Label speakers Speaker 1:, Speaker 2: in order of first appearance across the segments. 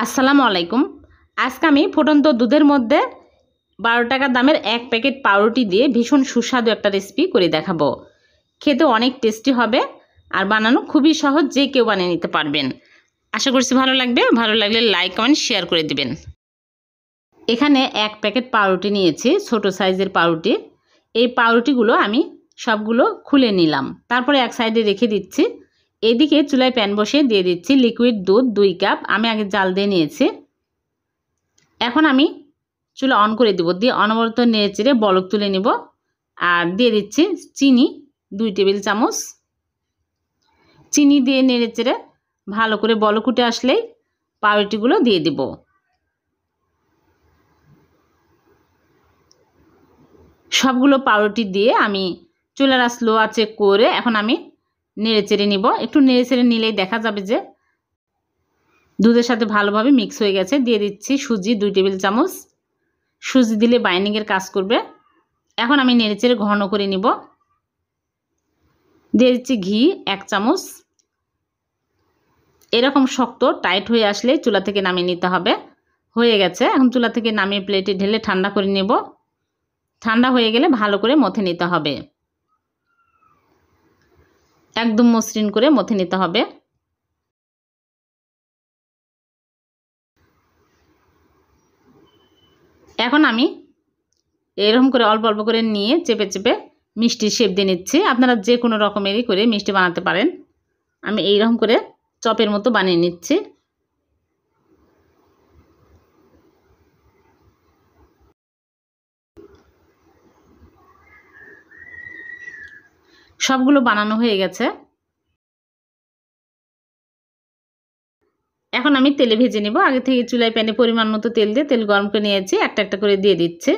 Speaker 1: আসসালামু আলাইকুম। আজকে আমি ফুটন্ত দুধের মধ্যে 12 টাকা দামের এক প্যাকেট পাউরুটি দিয়ে ভীষণ সুস্বাদু একটা রেসিপি করে দেখাবো। খেতে অনেক টেস্টি হবে আর বানানো খুবই সহজ, যে কেউ বানিয়ে নিতে পারবেন। আশা করছি ভালো লাগবে। ভালো লাগলে লাইক কমেন্ট শেয়ার করে দিবেন। এখানে এক প্যাকেট পাউরুটি নিয়েছি, ছোট সাইজের পাউরুটি। এই পাউরুটিগুলো আমি সবগুলো খুলে নিলাম, তারপরে এক সাইডে রেখে দিচ্ছি। এদিকে চুলায় প্যান বসিয়ে দিয়ে দিচ্ছি লিকুইড দুধ 2 কাপ। আমি আগে জাল দিয়ে নিয়েছি। এখন আমি চুলা অন করে দিব, দিয়ে অনবরত নেড়েচেড়ে বলক তুলে নিব। আর দিয়ে দিচ্ছি চিনি 2 টেবিল চামচ। চিনি দিয়ে নেড়েচেড়ে ভালো করে বলক উঠে আসলেই পাউরুটিগুলো দিয়ে দিব। সবগুলো পাউরুটি দিয়ে আমি চুলার আঁচ লো আঁচে করে এখন আমি নেড়েচেড়ে নিব। একটু নেড়েচেড়ে নিলেই দেখা যাবে যে দুধের সাথে ভালোভাবে মিক্স হয়ে গেছে। দিয়ে দিচ্ছি সুজি 2 টেবিল চামচ। সুজি দিলে বাইন্ডিংয়ের কাজ করবে। এখন আমি নেড়েচেড়ে ঘন করে নিব। দিয়ে দিচ্ছি ঘি 1 চামচ। এরকম শক্ত টাইট হয়ে আসলে চুলা থেকে নামিয়ে নিতে হবে। হয়ে গেছে, এখন চুলা থেকে নামিয়ে প্লেটে ঢেলে ঠান্ডা করে নেব। ঠান্ডা হয়ে গেলে ভালো করে মথে নিতে হবে, একদম মসৃণ করে মথে নিতে হবে। এখন আমি এরকম করে অল্প অল্প করে নিয়ে চেপে চেপে মিষ্টির শেপ দিয়ে নিচ্ছি। আপনারা যে কোনো রকমেরই করে মিষ্টি বানাতে পারেন। আমি এইরকম করে চপের মতো বানিয়ে নিচ্ছি। সবগুলো বানানো হয়ে গেছে। এখন আমি তেলে ভেজে নিব। আগে থেকে চুলায় প্যানে পরিমাণ মতো তেল দিয়ে তেল গরম করে নিয়েছি। একটা একটা করে দিয়ে দিচ্ছে।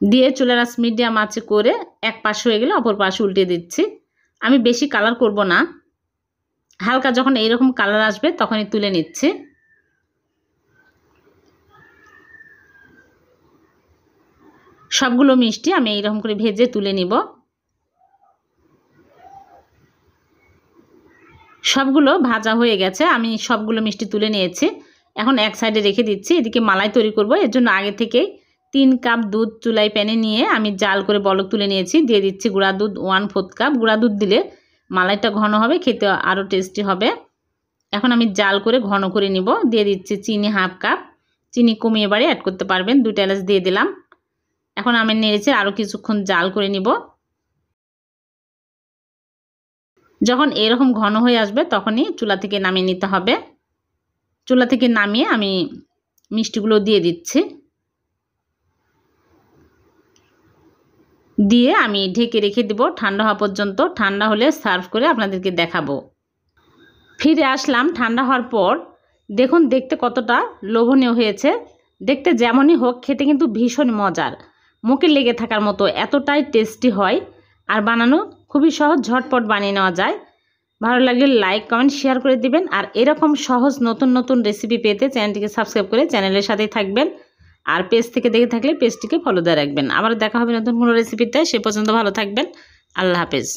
Speaker 1: দিয়ে চুলার আঁচ মিডিয়াম আঁচে করে এক পাশ হয়ে গেলে অপর পাশ উল্টে দিচ্ছি। আমি বেশি কালার করব না, হালকা যখন এইরকম কালার আসবে তখনই তুলে নিচ্ছি। সবগুলো মিষ্টি আমি এইরকম করে ভেজে তুলে নিব। সবগুলো ভাজা হয়ে গেছে, আমি সবগুলো মিষ্টি তুলে নিয়েছি। এখন এক সাইডে রেখে দিচ্ছি। এদিকে মালাই তৈরি করব। এর জন্য আগে থেকেই 3 কাপ দুধ চুলায় প্যানে নিয়ে আমি জাল করে বলক তুলে নিয়েছি। দিয়ে দিচ্ছি গুঁড়া দুধ 1/4 কাপ। গুঁড়া দুধ দিলে মালাইটা ঘন হবে, খেতে আরও টেস্টি হবে। এখন আমি জাল করে ঘন করে নিব। দিয়ে দিচ্ছি চিনি 1/2 কাপ। চিনি কমিয়ে বাড়িয়ে অ্যাড করতে পারবেন। 2 এলাচ দিয়ে দিলাম। এখন আমি নেড়েছে আরও কিছুক্ষণ জাল করে নিব। যখন এরকম ঘন হয়ে আসবে তখনই চুলা থেকে নামিয়ে নিতে হবে। চুলা থেকে নামিয়ে আমি মিষ্টিগুলো দিয়ে দিচ্ছি। দিয়ে আমি ঢেকে রেখে দেব ঠান্ডা হওয়া পর্যন্ত। ঠান্ডা হলে সার্ভ করে আপনাদেরকে দেখাবো। ফিরে আসলাম ঠান্ডা হওয়ার পর। দেখুন দেখতে কতটা লোভনীয় হয়েছে। দেখতে যেমনই হোক, খেতে কিন্তু ভীষণ মজার, মুখে লেগে থাকার মতো এতটাই টেস্টি হয়। আর বানানো খুবই সহজ, ঝটপট বানিয়ে নেওয়া যায়। ভালো লাগলে লাইক কমেন্ট শেয়ার করে দিবেন। আর এরকম সহজ নতুন নতুন রেসিপি পেতে চ্যানেলটিকে সাবস্ক্রাইব করে চ্যানেলের সাথেই থাকবেন। আর পেজ থেকে দেখে থাকলে পেজটিকে ফলো দিয়ে রাখবেন। আবার দেখা হবে নতুন কোনো রেসিপিতে। সে পর্যন্ত ভালো থাকবেন। আল্লাহ হাফেজ।